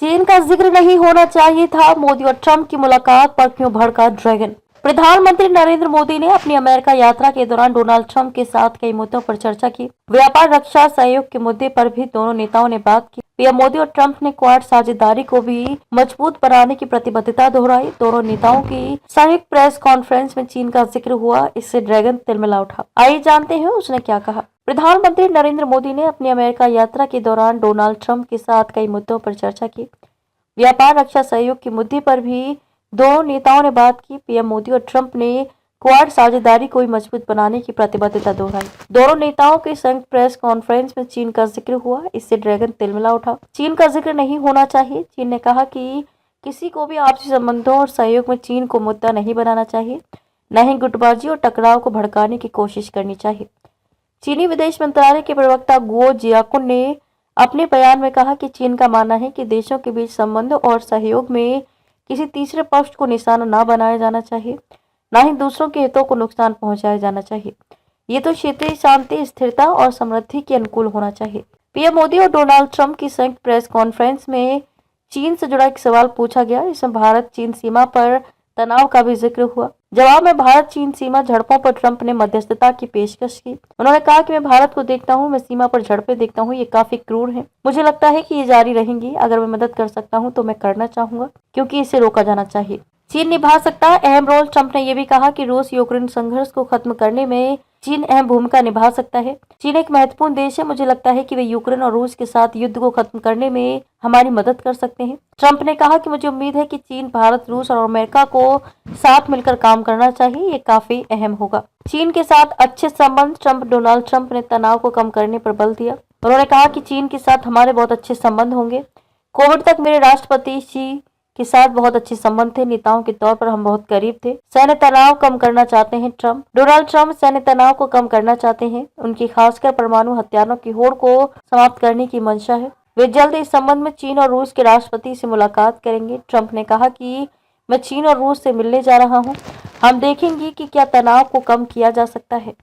चीन का जिक्र नहीं होना चाहिए था, मोदी और ट्रंप की मुलाकात पर क्यों भड़का ड्रैगन। प्रधानमंत्री नरेंद्र मोदी ने अपनी अमेरिका यात्रा के दौरान डोनाल्ड ट्रंप के साथ कई मुद्दों पर चर्चा की। व्यापार, रक्षा, सहयोग के मुद्दे पर भी दोनों नेताओं ने बात की। पीएम मोदी और ट्रंप ने क्वाड साझेदारी को भी मजबूत बनाने की प्रतिबद्धता दोहराई। दोनों नेताओं की संयुक्त प्रेस कॉन्फ्रेंस में चीन का जिक्र हुआ, इससे ड्रैगन तिलमिला उठा। आइए जानते हैं उसने क्या कहा। प्रधानमंत्री नरेंद्र मोदी ने अपनी अमेरिका यात्रा के दौरान डोनाल्ड ट्रंप के साथ कई मुद्दों पर चर्चा की। व्यापार, रक्षा, सहयोग के मुद्दे पर भी दोनों नेताओं ने बात की। पीएम मोदी और ट्रंप ने क्वाड साझेदारी को भी मजबूत बनाने की प्रतिबद्धता दोहराई। दोनों नेताओं के संयुक्त प्रेस कॉन्फ्रेंस में चीन का जिक्र हुआ, इससे ड्रैगन तिलमिला उठा। चीन का जिक्र नहीं होना चाहिए। चीन ने कहा कि किसी को भी आपसी संबंधों और सहयोग में चीन को मुद्दा नहीं बनाना चाहिए, न ही गुटबाजी और टकराव को भड़काने की कोशिश करनी चाहिए। चीनी विदेश मंत्रालय के प्रवक्ता गुओ जियाकुन ने अपने बयान में कहा कि चीन का मानना है कि देशों के बीच संबंध और सहयोग में किसी तीसरे पक्ष को निशाना न बनाया जाना चाहिए, न ही दूसरों के हितों को नुकसान पहुंचाया जाना चाहिए। ये तो क्षेत्रीय शांति, स्थिरता और समृद्धि के अनुकूल होना चाहिए। पीएम मोदी और डोनाल्ड ट्रंप की संयुक्त प्रेस कॉन्फ्रेंस में चीन से जुड़ा एक सवाल पूछा गया। इसमें भारत चीन सीमा पर तनाव का भी जिक्र हुआ। जवाब में भारत चीन सीमा झड़पों पर ट्रंप ने मध्यस्थता की पेशकश की। उन्होंने कहा कि मैं भारत को देखता हूं, मैं सीमा पर झड़पें देखता हूं, ये काफी क्रूर है। मुझे लगता है कि ये जारी रहेंगी। अगर मैं मदद कर सकता हूं तो मैं करना चाहूंगा, क्योंकि इसे रोका जाना चाहिए। चीन निभा सकता है अहम रोल। ट्रंप ने यह भी कहा कि रूस यूक्रेन संघर्ष को खत्म करने में चीन अहम भूमिका निभा सकता है। चीन एक महत्वपूर्ण देश है। मुझे लगता है कि वे यूक्रेन और रूस के साथ युद्ध को खत्म करने में हमारी मदद कर सकते हैं। ट्रंप ने कहा कि मुझे उम्मीद है कि चीन, भारत, रूस और अमेरिका को साथ मिलकर काम करना चाहिए। ये काफी अहम होगा। चीन के साथ अच्छे संबंध। डोनाल्ड ट्रंप ने तनाव को कम करने पर बल दिया। उन्होंने कहा कि चीन के साथ हमारे बहुत अच्छे संबंध होंगे। कोविड तक मेरे राष्ट्रपति शी के साथ बहुत अच्छे संबंध थे। नेताओं के तौर पर हम बहुत करीब थे। सैन्य तनाव कम करना चाहते हैं डोनाल्ड ट्रंप सैन्य तनाव को कम करना चाहते हैं। उनकी खासकर परमाणु हथियारों की होड़ को समाप्त करने की मंशा है। वे जल्द इस संबंध में चीन और रूस के राष्ट्रपति से मुलाकात करेंगे। ट्रंप ने कहा कि मैं चीन और रूस से मिलने जा रहा हूं। हम देखेंगे कि क्या तनाव को कम किया जा सकता है।